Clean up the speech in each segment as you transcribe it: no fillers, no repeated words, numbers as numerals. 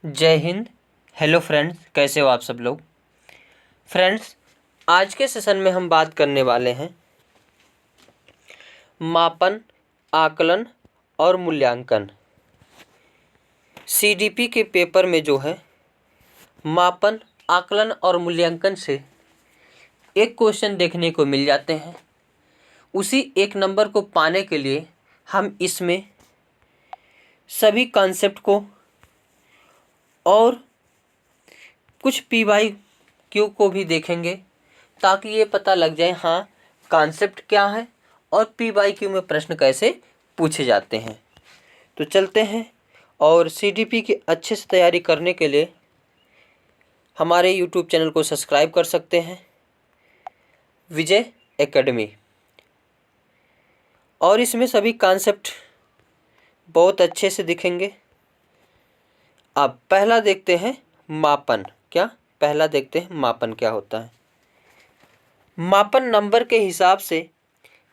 जय Hind. Hello friends, कैसे हो आप सब लोग। फ्रेंड्स, आज के सेशन में हम बात करने वाले हैं मापन, आकलन और मूल्यांकन। सीडीपी के पेपर में जो है मापन, आकलन और मूल्यांकन से एक क्वेश्चन देखने को मिल जाते हैं। उसी एक नंबर को पाने के लिए हम इसमें सभी कॉन्सेप्ट को और कुछ पी वाई क्यू को भी देखेंगे ताकि ये पता लग जाए हाँ कॉन्सेप्ट क्या है और पी वाई क्यू में प्रश्न कैसे पूछे जाते हैं। तो चलते हैं, और सीडीपी की अच्छे से तैयारी करने के लिए हमारे यूट्यूब चैनल को सब्सक्राइब कर सकते हैं, विजय एकेडमी। और इसमें सभी कॉन्सेप्ट बहुत अच्छे से दिखेंगे। अब पहला देखते हैं मापन मापन क्या होता है। मापन नंबर के हिसाब से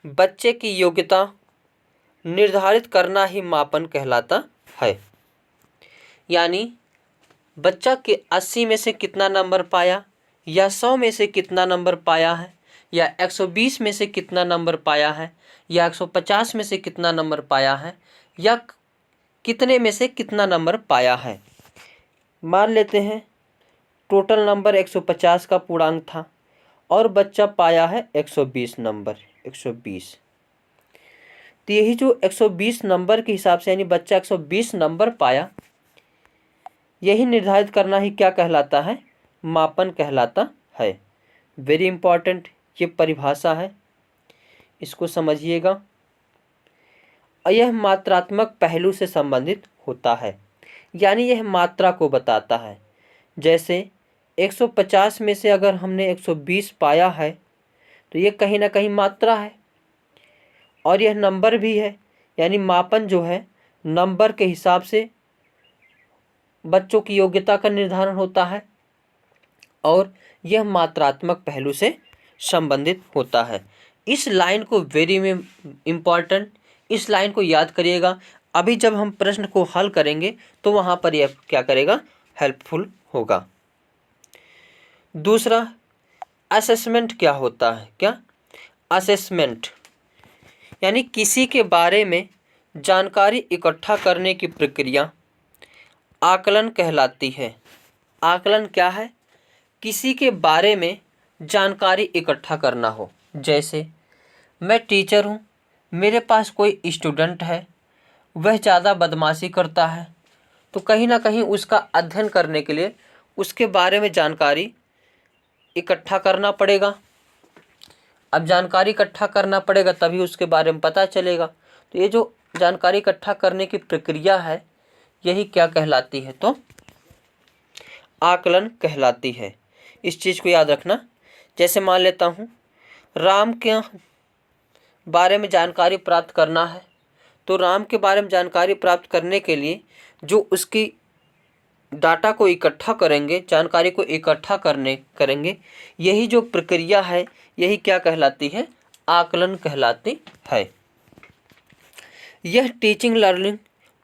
बच्चे की योग्यता निर्धारित करना ही मापन कहलाता है। यानी बच्चा के 80 में से कितना नंबर पाया, या 100 में से कितना नंबर पाया है, या 120 में से कितना नंबर पाया है, या 150 में से कितना नंबर पाया है, या कितने में से कितना नंबर पाया है। मान लेते हैं टोटल नंबर 150 का पूर्णांक था और बच्चा पाया है 120 नंबर। 120, तो यही जो 120 नंबर के हिसाब से, यानी बच्चा 120 नंबर पाया, यही निर्धारित करना ही क्या कहलाता है, मापन कहलाता है। वेरी इंपॉर्टेंट ये परिभाषा है, इसको समझिएगा। यह मात्रात्मक पहलू से संबंधित होता है, यानी यह मात्रा को बताता है। जैसे 150 में से अगर हमने 120 पाया है तो ये कहीं ना कहीं मात्रा है, और यह नंबर भी है। यानी मापन जो है नंबर के हिसाब से बच्चों की योग्यता का निर्धारण होता है, और यह मात्रात्मक पहलू से संबंधित होता है। इस लाइन को वेरी इम्पॉर्टेंट, इस लाइन को याद करिएगा। अभी जब हम प्रश्न को हल करेंगे तो वहाँ पर यह क्या करेगा, हेल्पफुल होगा। दूसरा, असेसमेंट क्या होता है। क्या असेसमेंट यानी किसी के बारे में जानकारी इकट्ठा करने की प्रक्रिया आकलन कहलाती है। आकलन क्या है, किसी के बारे में जानकारी इकट्ठा करना हो। जैसे मैं टीचर हूँ, मेरे पास कोई स्टूडेंट है, वह ज़्यादा बदमाशी करता है, तो कहीं ना कहीं उसका अध्ययन करने के लिए उसके बारे में जानकारी इकट्ठा करना पड़ेगा। अब जानकारी इकट्ठा करना पड़ेगा तभी उसके बारे में पता चलेगा। तो ये जो जानकारी इकट्ठा करने की प्रक्रिया है यही क्या कहलाती है, तो आकलन कहलाती है। इस चीज़ को याद रखना। जैसे मान लेता हूँ राम के बारे में जानकारी प्राप्त करना है, तो राम के बारे में जानकारी प्राप्त करने के लिए जो उसकी डाटा को इकट्ठा करेंगे, जानकारी को इकट्ठा करेंगे, यही जो प्रक्रिया है यही क्या कहलाती है, आकलन कहलाती है। यह टीचिंग लर्निंग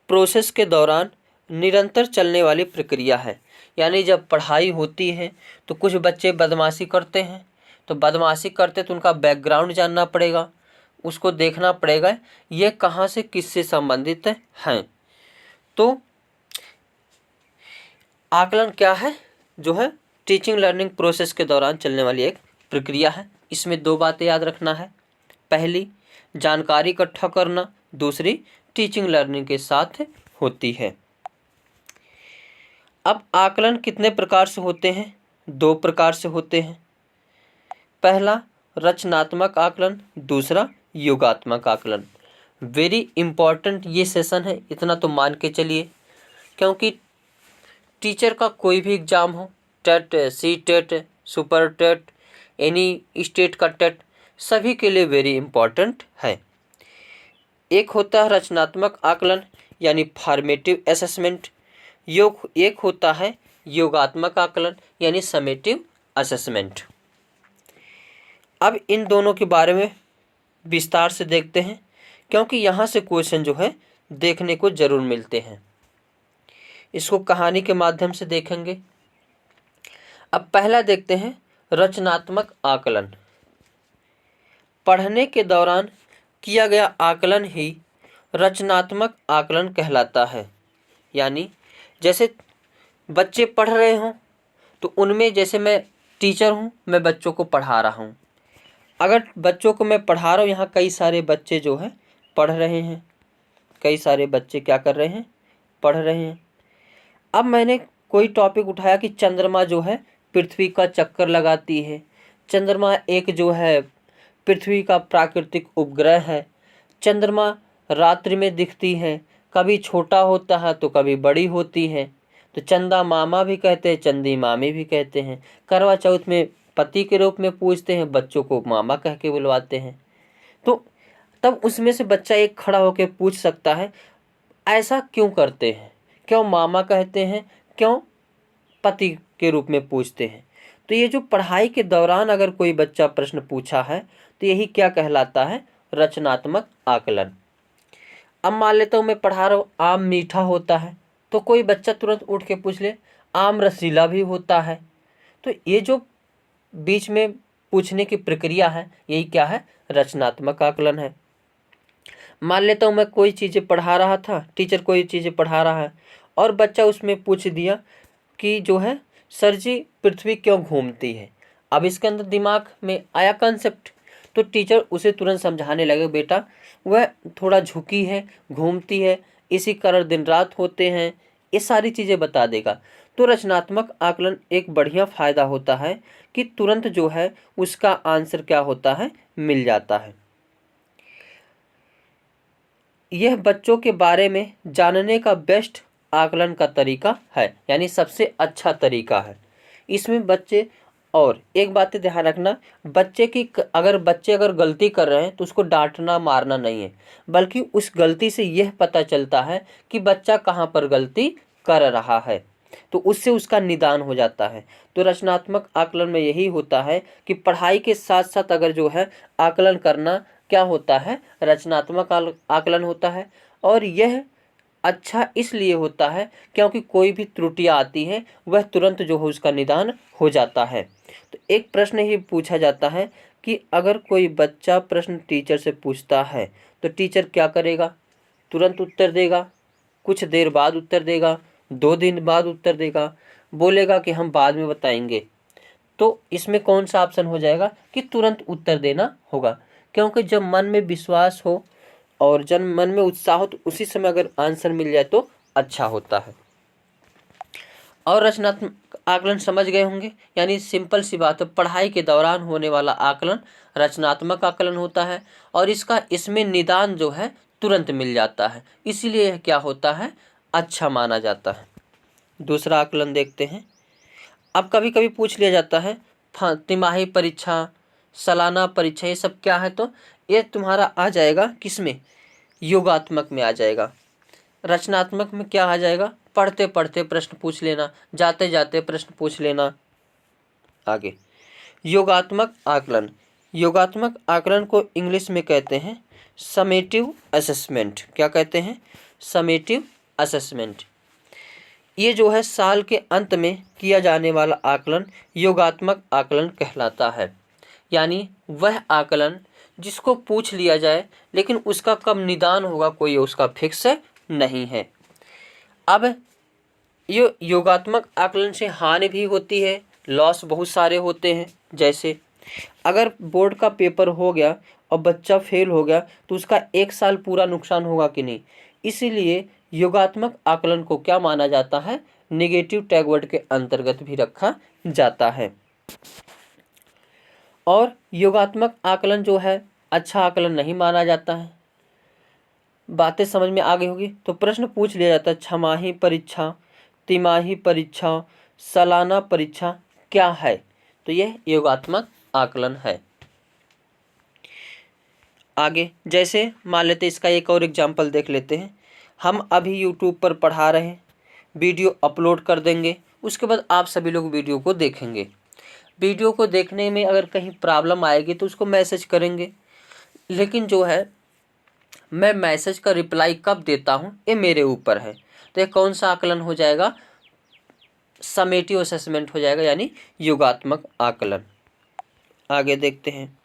प्रोसेस के दौरान निरंतर चलने वाली प्रक्रिया है। यानी जब पढ़ाई होती है तो कुछ बच्चे बदमाशी करते हैं, तो बदमाशी करते तो उनका बैकग्राउंड जानना पड़ेगा, उसको देखना पड़ेगा ये कहाँ से किससे संबंधित हैं। तो आकलन क्या है, जो है टीचिंग लर्निंग प्रोसेस के दौरान चलने वाली एक प्रक्रिया है। इसमें दो बातें याद रखना है, पहली जानकारी इकट्ठा करना, दूसरी टीचिंग लर्निंग के साथ होती है। अब आकलन कितने प्रकार से होते हैं, दो प्रकार से होते हैं। पहला रचनात्मक आकलन, दूसरा योगात्मक आकलन। वेरी इम्पॉर्टेंट ये सेशन है, इतना तो मान के चलिए, क्योंकि टीचर का कोई भी एग्ज़ाम हो, TET, C TET, super TET, any state का टेट, सभी के लिए वेरी इम्पॉर्टेंट है। एक होता है रचनात्मक आकलन यानी फॉर्मेटिव असेसमेंट, एक होता है योगात्मक आकलन यानी समेटिव असेसमेंट। अब इन दोनों के बारे में विस्तार से देखते हैं, क्योंकि यहाँ से क्वेश्चन जो है देखने को ज़रूर मिलते हैं। इसको कहानी के माध्यम से देखेंगे। अब पहला देखते हैं रचनात्मक आकलन। पढ़ने के दौरान किया गया आकलन ही रचनात्मक आकलन कहलाता है। यानी जैसे बच्चे पढ़ रहे हों तो उनमें, जैसे मैं टीचर हूँ, मैं बच्चों को पढ़ा रहा हूँ। अगर बच्चों को मैं पढ़ा रहा हूँ, यहाँ कई सारे बच्चे जो हैं पढ़ रहे हैं, कई सारे बच्चे क्या कर रहे हैं, पढ़ रहे हैं। अब मैंने कोई टॉपिक उठाया कि चंद्रमा जो है पृथ्वी का चक्कर लगाती है। चंद्रमा एक जो है पृथ्वी का प्राकृतिक उपग्रह है। चंद्रमा रात्रि में दिखती है, कभी छोटा होता है तो कभी बड़ी होती है। तो चंदा मामा भी कहते हैं, चंदी मामी भी कहते हैं। करवा चौथ में पति के रूप में पूजते हैं, बच्चों को मामा कह के बुलवाते हैं। तो तब उसमें से बच्चा एक खड़ा होकर पूछ सकता है, ऐसा क्यों करते हैं, क्यों मामा कहते हैं, क्यों पति के रूप में पूछते हैं। तो ये जो पढ़ाई के दौरान अगर कोई बच्चा प्रश्न पूछा है तो यही क्या कहलाता है, रचनात्मक आकलन। अब मान लेता हूँ मैं पढ़ा रहा हूँ, आम मीठा होता है, तो कोई बच्चा तुरंत उठ के पूछ ले, आम रसीला भी होता है। तो ये जो बीच में पूछने की प्रक्रिया है, यही क्या है, रचनात्मक आकलन है। मान लेता हूँ मैं कोई चीज़ें पढ़ा रहा था, टीचर कोई चीज़ें पढ़ा रहा है और बच्चा उसमें पूछ दिया कि जो है सर जी पृथ्वी क्यों घूमती है। अब इसके अंदर दिमाग में आया कंसेप्ट, तो टीचर उसे तुरंत समझाने लगे, बेटा वह थोड़ा झुकी है, घूमती है, इसी कारण दिन रात होते हैं, ये सारी चीज़ें बता देगा। तो रचनात्मक आकलन एक बढ़िया फ़ायदा होता है कि तुरंत जो है उसका आंसर क्या होता है, मिल जाता है। यह बच्चों के बारे में जानने का बेस्ट आकलन का तरीका है, यानी सबसे अच्छा तरीका है। इसमें बच्चे, और एक बात ध्यान रखना, बच्चे की अगर गलती कर रहे हैं तो उसको डांटना मारना नहीं है, बल्कि उस गलती से यह पता चलता है कि बच्चा कहाँ पर गलती कर रहा है, तो उससे उसका निदान हो जाता है। तो रचनात्मक आकलन में यही होता है कि पढ़ाई के साथ साथ अगर जो है आकलन करना क्या होता है, रचनात्मक आकलन होता है। और यह अच्छा इसलिए होता है क्योंकि कोई भी त्रुटियां आती हैं वह तुरंत जो है उसका निदान हो जाता है। तो एक प्रश्न ही पूछा जाता है कि अगर कोई बच्चा प्रश्न टीचर से पूछता है तो टीचर क्या करेगा, तुरंत उत्तर देगा, कुछ देर बाद उत्तर देगा, 2 दिन बाद उत्तर देगा, बोलेगा कि हम बाद में बताएंगे। तो इसमें कौन सा ऑप्शन हो जाएगा कि तुरंत उत्तर देना होगा, क्योंकि जब मन में विश्वास हो और जब मन में उत्साह हो तो उसी समय अगर आंसर मिल जाए तो अच्छा होता है। और रचनात्मक आकलन समझ गए होंगे, यानी सिंपल सी बात है, पढ़ाई के दौरान होने वाला आकलन रचनात्मक आकलन होता है और इसमें निदान जो है तुरंत मिल जाता है, इसीलिए यह क्या होता है, अच्छा माना जाता है। दूसरा आकलन देखते हैं। अब कभी कभी पूछ लिया जाता है तिमाही परीक्षा, सालाना परीक्षा, ये सब क्या है, तो ये तुम्हारा आ जाएगा किसमें, योगात्मक में आ जाएगा। रचनात्मक में क्या आ जाएगा, पढ़ते पढ़ते प्रश्न पूछ लेना, जाते जाते प्रश्न पूछ लेना। आगे योगात्मक आकलन। योगात्मक आकलन को इंग्लिश में कहते हैं समेटिव असेसमेंट। क्या कहते हैं, समेटिव असेसमेंट। ये जो है साल के अंत में किया जाने वाला आकलन योगात्मक आकलन कहलाता है। यानी वह आकलन जिसको पूछ लिया जाए लेकिन उसका कब निदान होगा कोई उसका फिक्स नहीं है। अब ये योगात्मक आकलन से हानि भी होती है, लॉस बहुत सारे होते हैं। जैसे अगर बोर्ड का पेपर हो गया और बच्चा फेल हो गया तो उसका 1 साल पूरा नुकसान होगा कि नहीं। इसीलिए योगात्मक आकलन को क्या माना जाता है, नेगेटिव टैगवर्ड के अंतर्गत भी रखा जाता है। और योगात्मक आकलन जो है अच्छा आकलन नहीं माना जाता है। बातें समझ में आ गई होगी। तो प्रश्न पूछ लिया जाता है छमाही परीक्षा, तिमाही परीक्षा, सालाना परीक्षा क्या है, तो यह योगात्मक आकलन है। आगे जैसे मान लेते इसका एक और एग्जाम्पल देख लेते हैं। हम अभी यूट्यूब पर पढ़ा रहे हैं, वीडियो अपलोड कर देंगे, उसके बाद आप सभी लोग वीडियो को देखेंगे। वीडियो को देखने में अगर कहीं प्रॉब्लम आएगी तो उसको मैसेज करेंगे, लेकिन जो है मैं मैसेज का रिप्लाई कब देता हूँ ये मेरे ऊपर है। तो ये कौन सा आकलन हो जाएगा? समेटिव असेसमेंट हो जाएगा, यानी योगात्मक आकलन। आगे देखते हैं।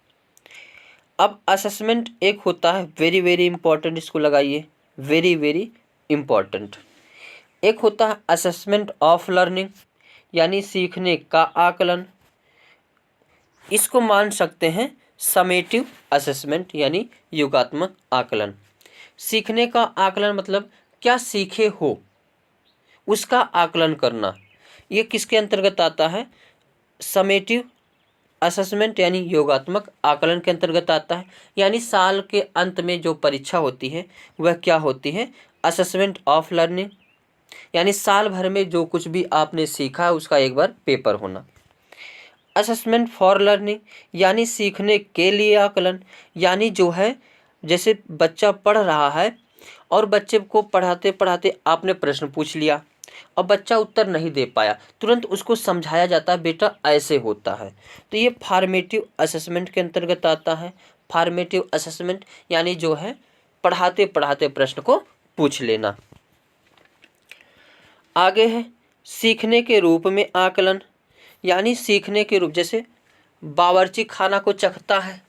अब असेसमेंट एक होता है वेरी वेरी इंपॉर्टेंट, इसको लगाइए, वेरी वेरी इंपॉर्टेंट। एक होता है असेसमेंट ऑफ लर्निंग, यानी सीखने का आकलन। इसको मान सकते हैं समेटिव असेसमेंट, यानी योगात्मक आकलन। सीखने का आकलन मतलब क्या सीखे हो उसका आकलन करना। ये किसके अंतर्गत आता है? समेटिव असेसमेंट यानी योगात्मक आकलन के अंतर्गत आता है। यानी साल के अंत में जो परीक्षा होती है वह क्या होती है? असेसमेंट ऑफ लर्निंग, यानी साल भर में जो कुछ भी आपने सीखा है उसका एक बार पेपर होना। असेसमेंट फॉर लर्निंग, यानी सीखने के लिए आकलन, यानी जो है जैसे बच्चा पढ़ रहा है और बच्चे को पढ़ाते पढ़ाते आपने प्रश्न पूछ लिया और बच्चा उत्तर नहीं दे पाया, तुरंत उसको समझाया जाता है बेटा ऐसे होता है, तो ये फॉर्मेटिव असेसमेंट के अंतर्गत आता है। फॉर्मेटिव असेसमेंट यानी जो है पढ़ाते पढ़ाते प्रश्न को पूछ लेना। आगे है सीखने के रूप में आकलन, यानी सीखने के रूप, जैसे बावर्ची खाना को चखता है,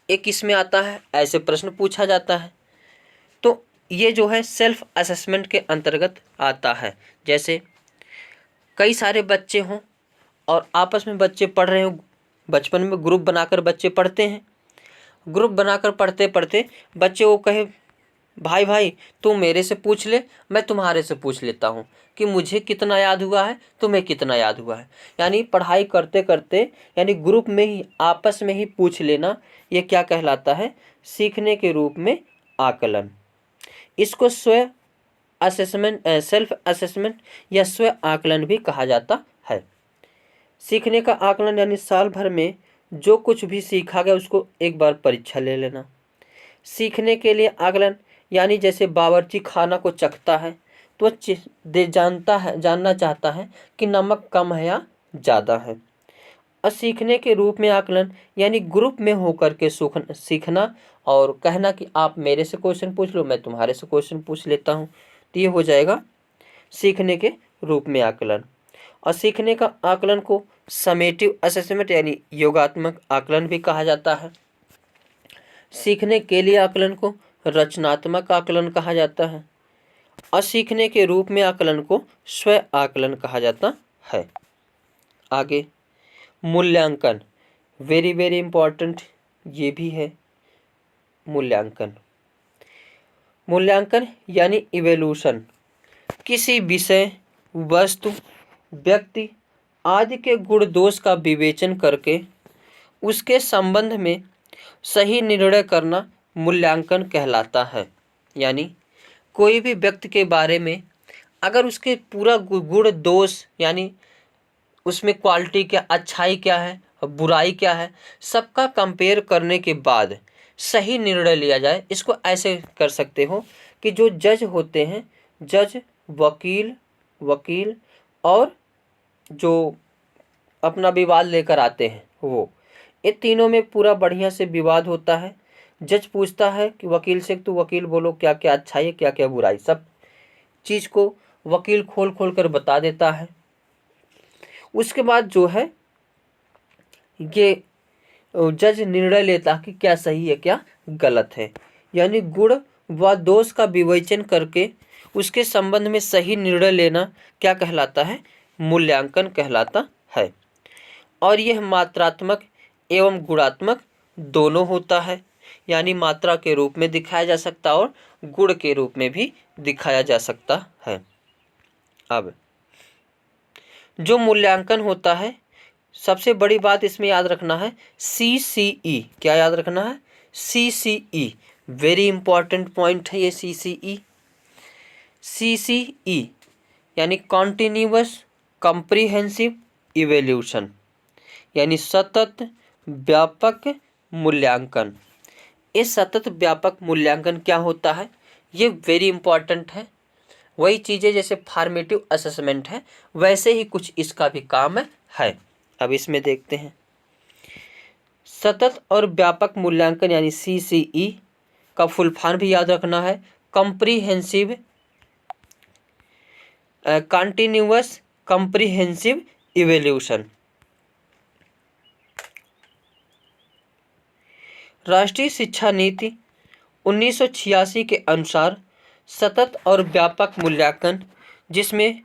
एक इसमें आता है, ऐसे प्रश्न पूछा जाता है। तो ये जो है सेल्फ असेसमेंट के अंतर्गत आता है। जैसे कई सारे बच्चे हों और आपस में बच्चे पढ़ रहे हों, बचपन में ग्रुप बनाकर बच्चे पढ़ते हैं, ग्रुप बनाकर पढ़ते पढ़ते बच्चे वो कहे भाई भाई तू मेरे से पूछ ले, मैं तुम्हारे से पूछ लेता हूँ कि मुझे कितना याद हुआ है, तुम्हें कितना याद हुआ है। यानी पढ़ाई करते करते यानी ग्रुप में ही आपस में ही पूछ लेना, ये क्या कहलाता है? सीखने के रूप में आकलन। इसको स्व असेसमेंट, सेल्फ असेसमेंट या स्व आकलन भी कहा जाता है। सीखने का आकलन यानी साल भर में जो कुछ भी सीखा गया उसको एक बार परीक्षा ले लेना। सीखने के लिए आकलन यानी जैसे बावर्ची खाना को चखता है तो जानना चाहता है कि नमक कम है या ज़्यादा है। और सीखने के रूप में आकलन यानी ग्रुप में होकर के सीखना और कहना कि आप मेरे से क्वेश्चन पूछ लो, मैं तुम्हारे से क्वेश्चन पूछ लेता हूँ, तो ये हो जाएगा सीखने के रूप में आकलन। और सीखने का आकलन को समेटिव असेसमेंट यानी योगात्मक आकलन भी कहा जाता है। सीखने के लिए आकलन को रचनात्मक आकलन कहा जाता है और सीखने के रूप में आकलन को स्व आकलन कहा जाता है। आगे मूल्यांकन, वेरी वेरी इंपॉर्टेंट ये भी है। मूल्यांकन, मूल्यांकन यानी इवैल्यूएशन, किसी विषय, वस्तु, व्यक्ति आदि के गुण दोष का विवेचन करके उसके संबंध में सही निर्णय करना मूल्यांकन कहलाता है। यानी कोई भी व्यक्ति के बारे में अगर उसके पूरा गुण दोष यानी उसमें क्वालिटी क्या, अच्छाई क्या है, बुराई क्या है, सबका कंपेयर करने के बाद सही निर्णय लिया जाए। इसको ऐसे कर सकते हो कि जो जज होते हैं, जज, वकील और जो अपना विवाद लेकर आते हैं वो, ये तीनों में पूरा बढ़िया से विवाद होता है। जज पूछता है कि वकील से तू वकील बोलो क्या क्या अच्छाई है, क्या क्या बुराई, सब चीज़ को वकील खोल खोल कर बता देता है। उसके बाद जो है ये जज निर्णय लेता है कि क्या सही है क्या गलत है। यानी गुण व दोष का विवेचन करके उसके संबंध में सही निर्णय लेना क्या कहलाता है? मूल्यांकन कहलाता है। और यह मात्रात्मक एवं गुणात्मक दोनों होता है, यानी मात्रा के रूप में दिखाया जा सकता है और गुण के रूप में भी दिखाया जा सकता है। अब जो मूल्यांकन होता है, सबसे बड़ी बात इसमें याद रखना है CCE। क्या याद रखना है? CCE, वेरी इंपॉर्टेंट पॉइंट है ये CCE यानी कॉन्टिन्यूअस कॉम्प्रिहेंसिव इवैल्यूएशन, यानी सतत व्यापक मूल्यांकन। इस सतत व्यापक मूल्यांकन क्या होता है? ये वेरी इंपॉर्टेंट है। वही चीज़ें जैसे फॉर्मेटिव असेसमेंट है वैसे ही कुछ इसका भी काम है। अब इसमें देखते हैं सतत और व्यापक मूल्यांकन यानी CCE का फुल फॉर्म भी याद रखना है, कॉम्प्रिहेंसिव कंटिन्यूअस कॉम्प्रिहेंसिव इवोल्यूशन। राष्ट्रीय शिक्षा नीति 1986 के अनुसार सतत और व्यापक मूल्यांकन, जिसमें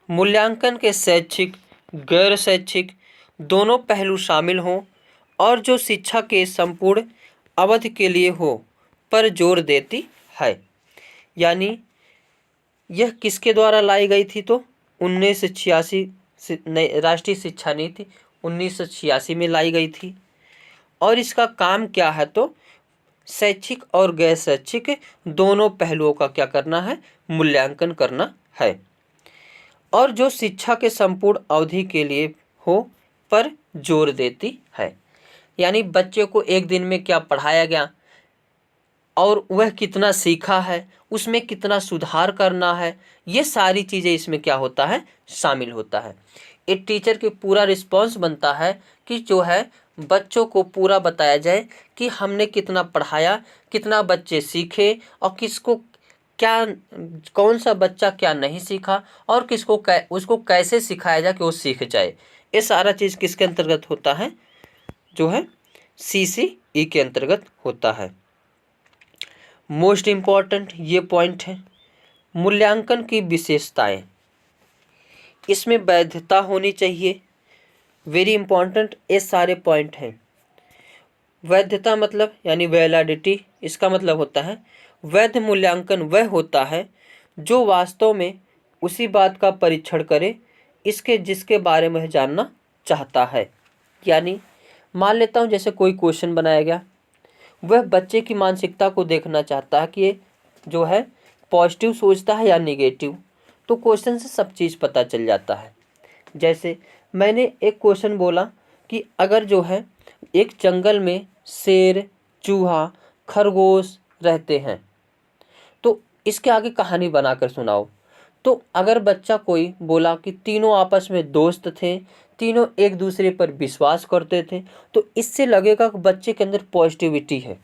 मूल्यांकन के शैक्षिक गैर शैक्षिक दोनों पहलू शामिल हों और जो शिक्षा के संपूर्ण अवधि के लिए हो, पर जोर देती है। यानी यह किसके द्वारा लाई गई थी? तो 1986 राष्ट्रीय शिक्षा नीति 1986 में लाई गई थी। और इसका काम क्या है? तो शैक्षिक और गैर शैक्षिक दोनों पहलुओं का क्या करना है? मूल्यांकन करना है। और जो शिक्षा के संपूर्ण अवधि के लिए हो, पर जोर देती है। यानी बच्चे को एक दिन में क्या पढ़ाया गया और वह कितना सीखा है, उसमें कितना सुधार करना है, ये सारी चीज़ें इसमें क्या होता है? शामिल होता है। एक टीचर के पूरा रिस्पॉन्स बनता है कि जो है बच्चों को पूरा बताया जाए कि हमने कितना पढ़ाया, कितना बच्चे सीखे और किसको क्या, कौन सा बच्चा क्या नहीं सीखा और किसको उसको कैसे सिखाया जाए कि वो सीख जाए। ये सारा चीज़ किसके अंतर्गत होता है? जो है CCE के अंतर्गत होता है। मोस्ट इम्पॉर्टेंट ये पॉइंट है, मूल्यांकन की विशेषताएं। इसमें वैधता होनी चाहिए, वेरी इंपॉर्टेंट ये सारे पॉइंट हैं। वैधता मतलब यानी वैलिडिटी, इसका मतलब होता है वैध मूल्यांकन वह होता है जो वास्तव में उसी बात का परीक्षण करे इसके जिसके बारे में जानना चाहता है। यानी मान लेता हूँ जैसे कोई क्वेश्चन बनाया गया, वह बच्चे की मानसिकता को देखना चाहता है कि ये जो है पॉजिटिव सोचता है या नेगेटिव, तो क्वेश्चन से सब चीज़ पता चल जाता है। जैसे मैंने एक क्वेश्चन बोला कि अगर जो है एक जंगल में शेर, चूहा, खरगोश रहते हैं, तो इसके आगे कहानी बनाकर सुनाओ। तो अगर बच्चा कोई बोला कि तीनों आपस में दोस्त थे, तीनों एक दूसरे पर विश्वास करते थे, तो इससे लगेगा कि बच्चे के अंदर पॉजिटिविटी है।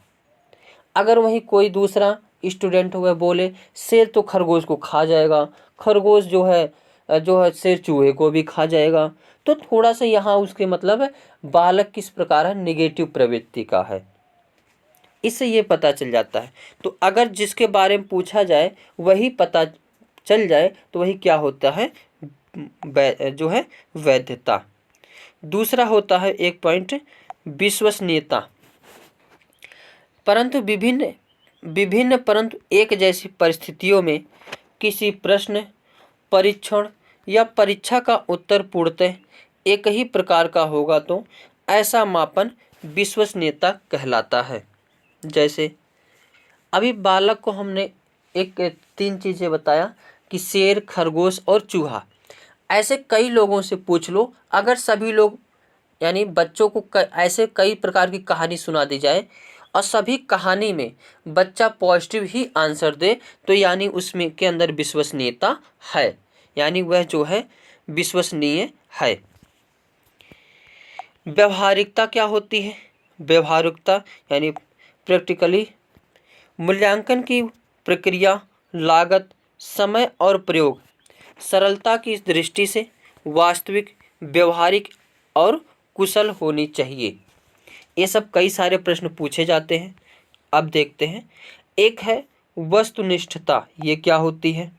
अगर वहीं कोई दूसरा स्टूडेंट हुआ बोले शेर तो खरगोश को खा जाएगा, खरगोश जो है शेर चूहे को भी खा जाएगा, तो थोड़ा सा यहाँ उसके मतलब है बालक किस प्रकार है, नेगेटिव प्रवृत्ति का है। इससे ये पता चल जाता है। तो अगर जिसके बारे में पूछा जाए वही पता चल जाए तो वही क्या होता है, जो है वैधता। दूसरा होता है एक पॉइंट विश्वसनीयता। परंतु विभिन्न परंतु एक जैसी परिस्थितियों में किसी प्रश्न, परीक्षण या परीक्षा का उत्तर पूर्णतः एक ही प्रकार का होगा तो ऐसा मापन विश्वसनीयता कहलाता है। जैसे अभी बालक को हमने एक 3 चीज़ें बताया कि शेर, खरगोश और चूहा, ऐसे कई लोगों से पूछ लो, अगर सभी लोग यानी बच्चों को ऐसे कई प्रकार की कहानी सुना दी जाए और सभी कहानी में बच्चा पॉजिटिव ही आंसर दे, तो यानी उसमें के अंदर विश्वसनीयता है, यानी वह जो है विश्वसनीय है। व्यवहारिकता क्या होती है? व्यवहारिकता यानी प्रैक्टिकली मूल्यांकन की प्रक्रिया, लागत, समय और प्रयोग सरलता की दृष्टि से वास्तविक, व्यवहारिक और कुशल होनी चाहिए। ये सब कई सारे प्रश्न पूछे जाते हैं। अब देखते हैं, एक है वस्तुनिष्ठता। ये क्या होती है?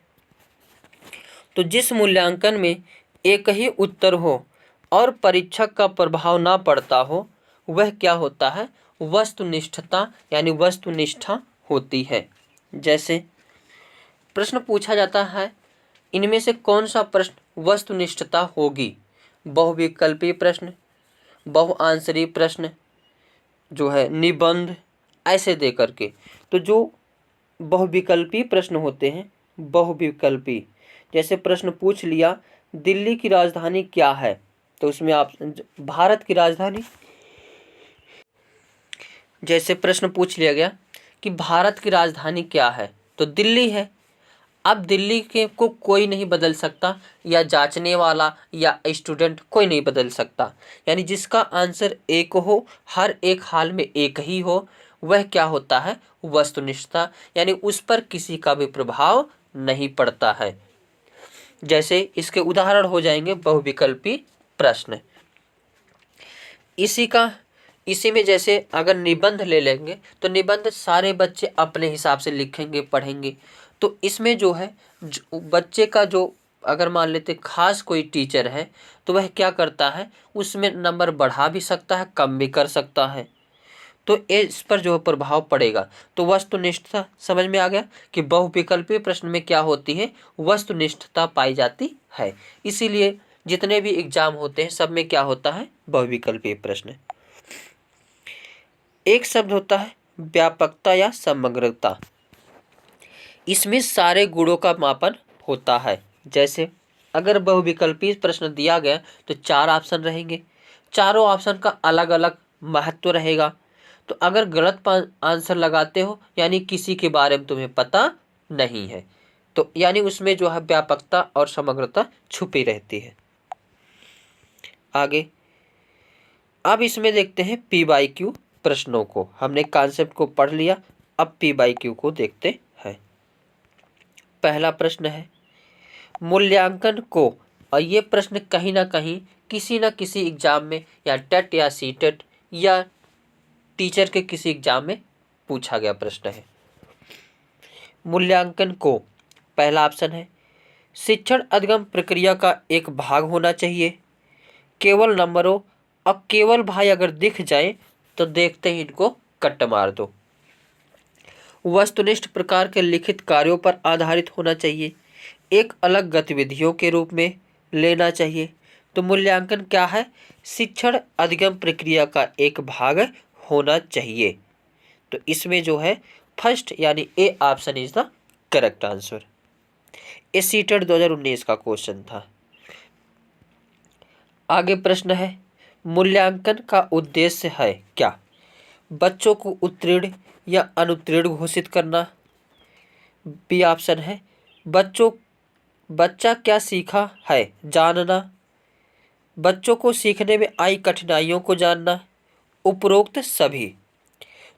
तो जिस मूल्यांकन में एक ही उत्तर हो और परीक्षक का प्रभाव ना पड़ता हो, वह क्या होता है? वस्तुनिष्ठता यानी वस्तुनिष्ठा होती है। जैसे प्रश्न पूछा जाता है, इनमें से कौन सा प्रश्न वस्तुनिष्ठता होगी? बहुविकल्पीय प्रश्न, बहुआंसरी प्रश्न, जो है निबंध, ऐसे दे करके। तो जो बहुविकल्पीय प्रश्न होते हैं, बहुविकल्पी, जैसे प्रश्न पूछ लिया दिल्ली की राजधानी क्या है, तो उसमें आप भारत की राजधानी, जैसे प्रश्न पूछ लिया गया कि भारत की राजधानी क्या है, तो दिल्ली है। अब दिल्ली के को कोई नहीं बदल सकता, या जांचने वाला या स्टूडेंट कोई नहीं बदल सकता, यानी जिसका आंसर एक हो, हर एक हाल में एक ही हो, वह क्या होता है? वस्तुनिष्ठता, यानी उस पर किसी का भी प्रभाव नहीं पड़ता है। जैसे इसके उदाहरण हो जाएंगे बहुविकल्पी प्रश्न। इसी में जैसे अगर निबंध ले लेंगे तो निबंध सारे बच्चे अपने हिसाब से लिखेंगे, पढ़ेंगे। तो इसमें जो है बच्चे का जो अगर मान लेते खास कोई टीचर है तो वह क्या करता है, उसमें नंबर बढ़ा भी सकता है, कम भी कर सकता है। तो इस पर जो प्रभाव पड़ेगा। तो वस्तुनिष्ठता समझ में आ गया कि बहुविकल्पीय प्रश्न में क्या होती है, वस्तुनिष्ठता पाई जाती है। इसीलिए जितने भी एग्जाम होते हैं सब में क्या होता है, बहुविकल्पीय प्रश्न। एक शब्द होता है व्यापकता या समग्रता। इसमें सारे गुणों का मापन होता है। जैसे अगर बहुविकल्पीय प्रश्न दिया गया तो 4 ऑप्शन रहेंगे, चारों ऑप्शन का अलग अलग महत्व रहेगा। तो अगर गलत आंसर लगाते हो यानी किसी के बारे में तुम्हें पता नहीं है, तो यानी उसमें जो है व्यापकता और समग्रता छुपी रहती है। आगे अब इसमें देखते हैं PYQ प्रश्नों को। हमने कॉन्सेप्ट को पढ़ लिया, अब PYQ को देखते हैं। पहला प्रश्न है मूल्यांकन को, और ये प्रश्न कहीं ना कहीं किसी न किसी एग्जाम में या टेट या सीटेट या टीचर के किसी एग्जाम में पूछा गया प्रश्न है। मूल्यांकन को पहला ऑप्शन है शिक्षण अधिगम प्रक्रिया का एक भाग होना चाहिए, केवल नंबरों और केवल भाई अगर दिख जाए तो देखते ही इनको कट मार दो। वस्तुनिष्ठ प्रकार के लिखित कार्यों पर आधारित होना चाहिए, एक अलग गतिविधियों के रूप में लेना चाहिए। तो मूल्यांकन क्या है, शिक्षण अधिगम प्रक्रिया का एक भाग होना चाहिए। तो इसमें जो है फर्स्ट यानी A option is the correct answer. ये सीटेट 2019 का क्वेश्चन था। आगे प्रश्न है मूल्यांकन का उद्देश्य है क्या, बच्चों को उत्तीर्ण या अनुत्तीर्ण घोषित करना। बी ऑप्शन है बच्चा क्या सीखा है जानना, बच्चों को सीखने में आई कठिनाइयों को जानना, उपरोक्त सभी।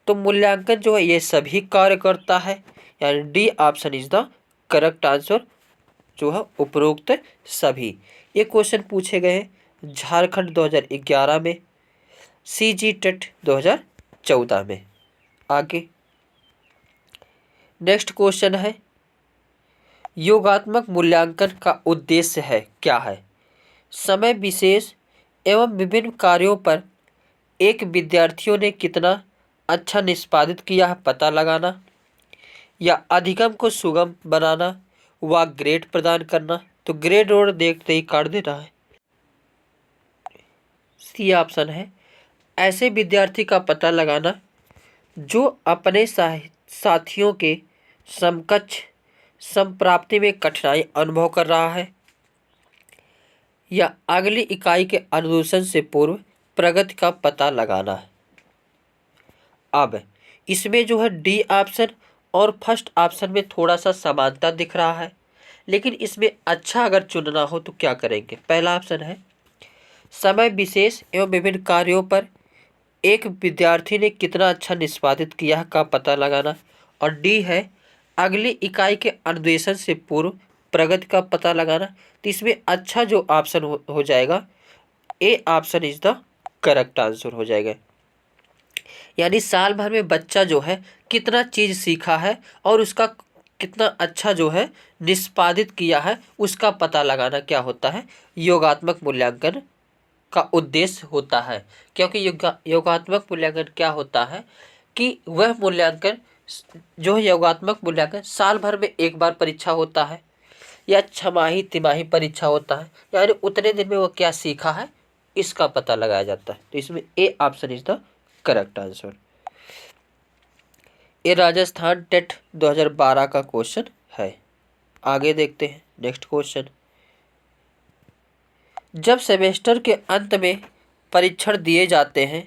तो मूल्यांकन जो है ये सभी कार्य करता है, यानी D option is the correct answer जो है उपरोक्त सभी। ये क्वेश्चन पूछे गए हैं झारखंड 2011 में, CGTET 2014 में। आगे नेक्स्ट क्वेश्चन है योगात्मक मूल्यांकन का उद्देश्य है क्या है, समय विशेष एवं विभिन्न कार्यों पर एक विद्यार्थियों ने कितना अच्छा निष्पादित किया है पता लगाना, या अधिगम को सुगम बनाना व ग्रेड प्रदान करना। तो ग्रेड और देखते ही काट देना है। सी ऑप्शन है ऐसे विद्यार्थी का पता लगाना जो अपने साथियों के समकक्ष संप्राप्ति में कठिनाई अनुभव कर रहा है, या अगली इकाई के अनुदेशन से पूर्व प्रगति का पता लगाना है। अब इसमें जो है डी ऑप्शन और फर्स्ट ऑप्शन में थोड़ा सा समानता दिख रहा है, लेकिन इसमें अच्छा अगर चुनना हो तो क्या करेंगे। पहला ऑप्शन है समय विशेष एवं विभिन्न कार्यों पर एक विद्यार्थी ने कितना अच्छा निष्पादित किया का पता लगाना, और डी है अगली इकाई के अनुदेशन से पूर्व प्रगति का पता लगाना। तो इसमें अच्छा जो ऑप्शन हो जाएगा A option is the correct answer हो जाएगा। यानी साल भर में बच्चा जो है कितना चीज़ सीखा है और उसका कितना अच्छा जो है निष्पादित किया है उसका पता लगाना क्या होता है, योगात्मक मूल्यांकन का उद्देश्य होता है। क्योंकि योगात्मक मूल्यांकन क्या होता है कि वह मूल्यांकन जो है योगात्मक मूल्यांकन साल भर में एक बार परीक्षा होता है या छमाही तिमाही परीक्षा होता है, यानी उतने दिन में वो क्या सीखा है इसका पता लगाया जाता है। तो इसमें A option is the correct answer. ये राजस्थान टेट 2012 का क्वेश्चन है। आगे देखते हैं नेक्स्ट क्वेश्चन। जब सेमेस्टर के अंत में परीक्षण दिए जाते हैं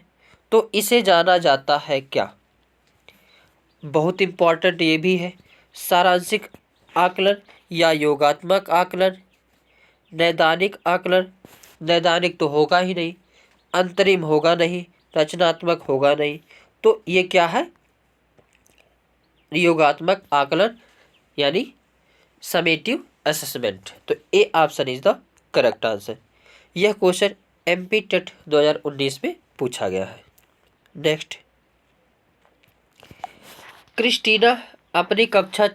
तो इसे जाना जाता है क्या। बहुत इम्पोर्टेंट ये भी है, सारांशिक आकलन या योगात्मक आकलन, नैदानिक आकलन, नैदानिक तो होगा ही नहीं, अंतरिम होगा नहीं, रचनात्मक होगा नहीं। तो ये क्या है, योगात्मक आकलन यानी समेटिव असेसमेंट। तो A option is the correct answer. यह क्वेश्चन एमपी टेट 2019 में पूछा गया है। नेक्स्ट, क्रिस्टीना अपनी कक्षा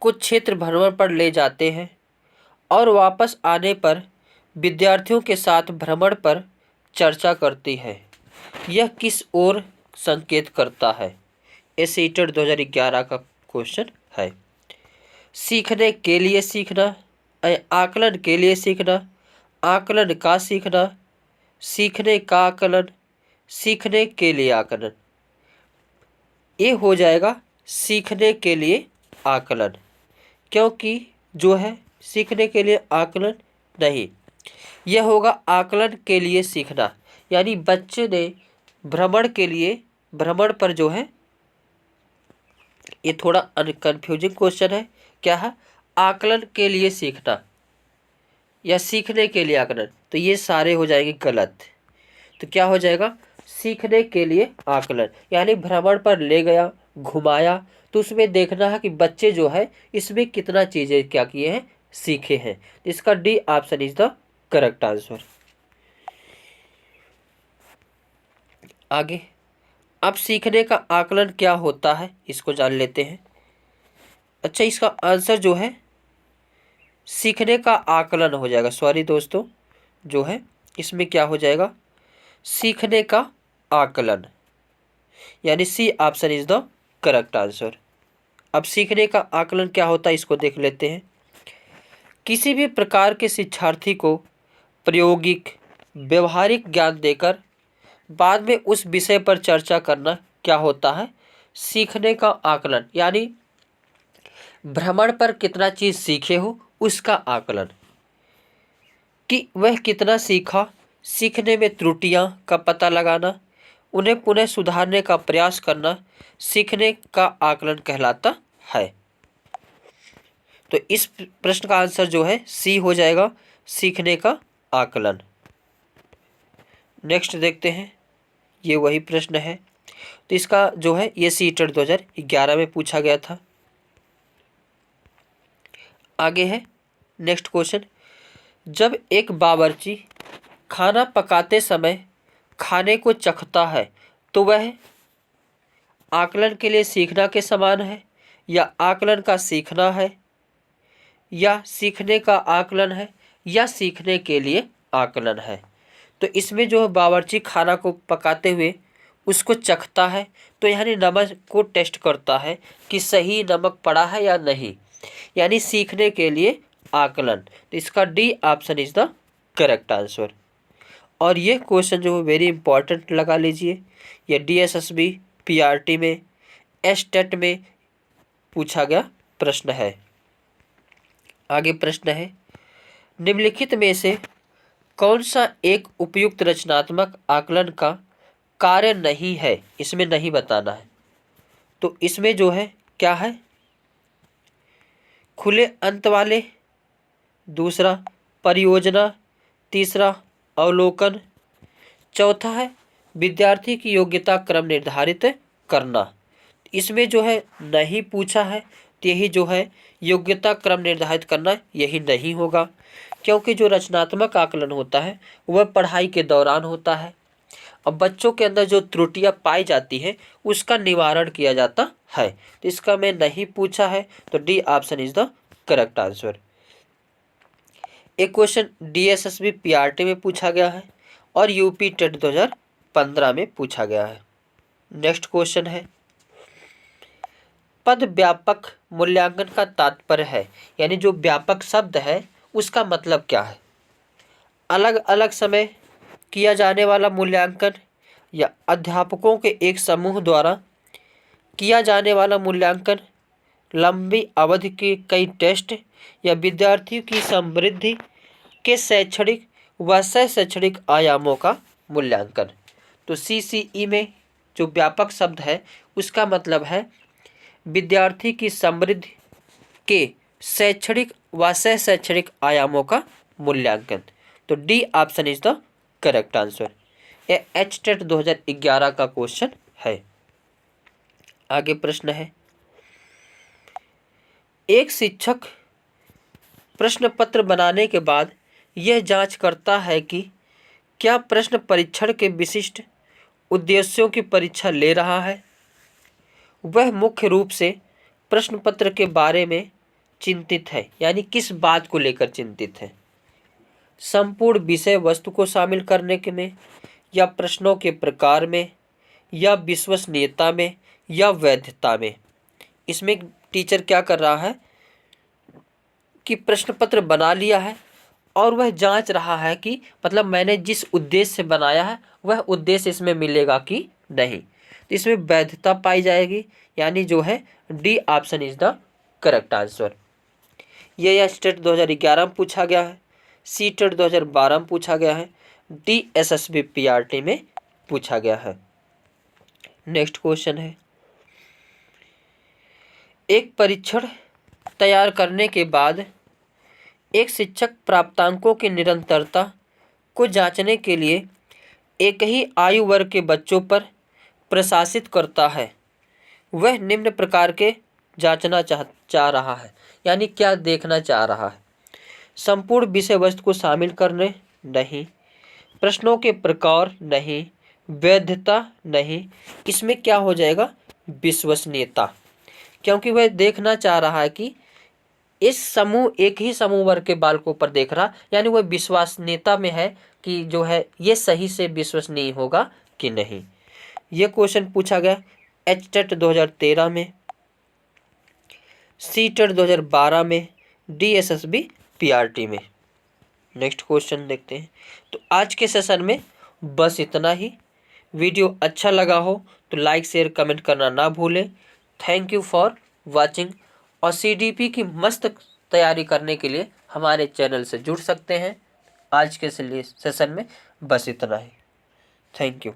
को क्षेत्र भ्रमण पर ले जाते हैं और वापस आने पर विद्यार्थियों के साथ भ्रमण पर चर्चा करती है। यह किस ओर संकेत करता है? एसीटेट 2011 का क्वेश्चन है। सीखने के लिए सीखना, आकलन के लिए सीखना, आकलन का सीखना, सीखने का आकलन, सीखने के लिए आकलन। ये हो जाएगा सीखने के लिए आकलन, क्योंकि जो है सीखने के लिए आकलन नहीं, यह होगा आकलन के लिए सीखना। यानी बच्चे ने भ्रमण के लिए, भ्रमण पर जो है, ये थोड़ा कन्फ्यूजिंग क्वेश्चन है। क्या है? आकलन के लिए सीखना या सीखने के लिए आकलन, तो ये सारे हो जाएंगे गलत। तो क्या हो जाएगा? सीखने के लिए आकलन। यानी भ्रमण पर ले गया, घुमाया, तो उसमें देखना है कि बच्चे जो है इसमें कितना चीज़ें क्या किए हैं, सीखे हैं। इसका D option is the correct answer. आगे, अब सीखने का आकलन क्या होता है इसको जान लेते हैं। अच्छा, इसका आंसर जो है सीखने का आकलन हो जाएगा। सॉरी दोस्तों, जो है इसमें क्या हो जाएगा? सीखने का आकलन, यानी C option is the correct answer. अब सीखने का आकलन क्या होता है इसको देख लेते हैं। किसी भी प्रकार के शिक्षार्थी को प्रायोगिक व्यवहारिक ज्ञान देकर बाद में उस विषय पर चर्चा करना क्या होता है? सीखने का आकलन। यानी भ्रमण पर कितना चीज़ सीखे हो उसका आकलन, कि वह कितना सीखा, सीखने में त्रुटियां का पता लगाना, उन्हें पुनः सुधारने का प्रयास करना सीखने का आकलन कहलाता है। तो इस प्रश्न का आंसर जो है सी हो जाएगा, सीखने का आकलन। नेक्स्ट देखते हैं, ये वही प्रश्न है। तो इसका जो है ये सीटेट 2011 में पूछा गया था। आगे है नेक्स्ट क्वेश्चन। जब एक बावर्ची खाना पकाते समय खाने को चखता है तो वह आकलन के लिए सीखना के समान है, या आकलन का सीखना है, या सीखने का आकलन है, या सीखने के लिए आकलन है? तो इसमें जो है बावर्ची खाना को पकाते हुए उसको चखता है, तो यानी नमक को टेस्ट करता है कि सही नमक पड़ा है या नहीं, यानी सीखने के लिए आकलन। तो इसका D option is the correct answer. और ये क्वेश्चन जो है वेरी इंपॉर्टेंट लगा लीजिए, ये DSSB PRT में एस्टेट में पूछा गया प्रश्न है। आगे प्रश्न है, निम्नलिखित में से कौन सा एक उपयुक्त रचनात्मक आकलन का कार्य नहीं है? इसमें नहीं बताना है। तो इसमें जो है क्या है? खुले अंत वाले, दूसरा परियोजना, तीसरा अवलोकन, चौथा है विद्यार्थी की योग्यता क्रम निर्धारित करना। इसमें जो है नहीं पूछा है, तो यही जो है योग्यता क्रम निर्धारित करना यही नहीं होगा, क्योंकि जो रचनात्मक आकलन होता है वह पढ़ाई के दौरान होता है। अब बच्चों के अंदर जो त्रुटियां पाई जाती हैं उसका निवारण किया जाता है। तो इसका मैं नहीं पूछा है, तो D option is the correct answer. एक क्वेश्चन DSSB PRT में पूछा गया है और यूपी टेट 2015 में पूछा गया है। नेक्स्ट क्वेश्चन है, पद व्यापक मूल्यांकन का तात्पर्य है, यानी जो व्यापक शब्द है उसका मतलब क्या है? अलग अलग समय किया जाने वाला मूल्यांकन, या अध्यापकों के एक समूह द्वारा किया जाने वाला मूल्यांकन, लंबी अवधि के कई टेस्ट, या विद्यार्थियों की समृद्धि के शैक्षणिक व शैक्षणिक आयामों का मूल्यांकन। तो CCE में जो व्यापक शब्द है उसका मतलब है विद्यार्थी की समृद्धि के शैक्षणिक व शैक्षणिक आयामों का मूल्यांकन। तो D option is the correct answer. यह HTET 2011 का क्वेश्चन है। आगे प्रश्न है, एक शिक्षक प्रश्न पत्र बनाने के बाद यह जांच करता है कि क्या प्रश्न परीक्षण के विशिष्ट उद्देश्यों की परीक्षा ले रहा है, वह मुख्य रूप से प्रश्न पत्र के बारे में चिंतित है, यानी किस बात को लेकर चिंतित है, संपूर्ण विषय वस्तु को शामिल करने के में, या प्रश्नों के प्रकार में, या विश्वसनीयता में, या वैधता में। इसमें टीचर क्या कर रहा है कि प्रश्न पत्र बना लिया है और वह जांच रहा है कि मतलब मैंने जिस उद्देश्य से बनाया है वह उद्देश्य इसमें मिलेगा कि नहीं। तो इसमें वैधता पाई जाएगी, यानी जो है D option is the correct answer. ये स्टेट 2011 में पूछा गया है, सी टेट 2012 में पूछा गया है, डी एसएसबी पीआरटी में पूछा गया है। नेक्स्ट क्वेश्चन है, एक परीक्षण तैयार करने के बाद एक शिक्षक प्राप्तांकों की निरंतरता को जांचने के लिए एक ही आयु वर्ग के बच्चों पर प्रशासित करता है। वह निम्न प्रकार के जांचना चाह रहा है, यानी क्या देखना चाह रहा है, संपूर्ण विषय वस्तु को शामिल करने नहीं, प्रश्नों के प्रकार नहीं, वैधता नहीं। इसमें क्या हो जाएगा, विश्वसनीयता, क्योंकि वह देखना चाह रहा है कि इस समूह एक ही समूह वर्ग के बालकों पर देख रहा, यानी वह विश्वसनीयता में है कि जो है ये सही से विश्वसनीय होगा कि नहीं। ये क्वेश्चन पूछा गया एच टेट 2013 में, सी टेट 2012 में, डी एसएसबी पीआरटी में। नेक्स्ट क्वेश्चन देखते हैं। तो आज के सेशन में बस इतना ही। वीडियो अच्छा लगा हो तो लाइक शेयर कमेंट करना ना भूलें। Thank you for watching. और सीडीपी की मस्त तैयारी करने के लिए हमारे चैनल से जुड़ सकते हैं। आज के लिए सेशन में बस इतना ही। Thank you.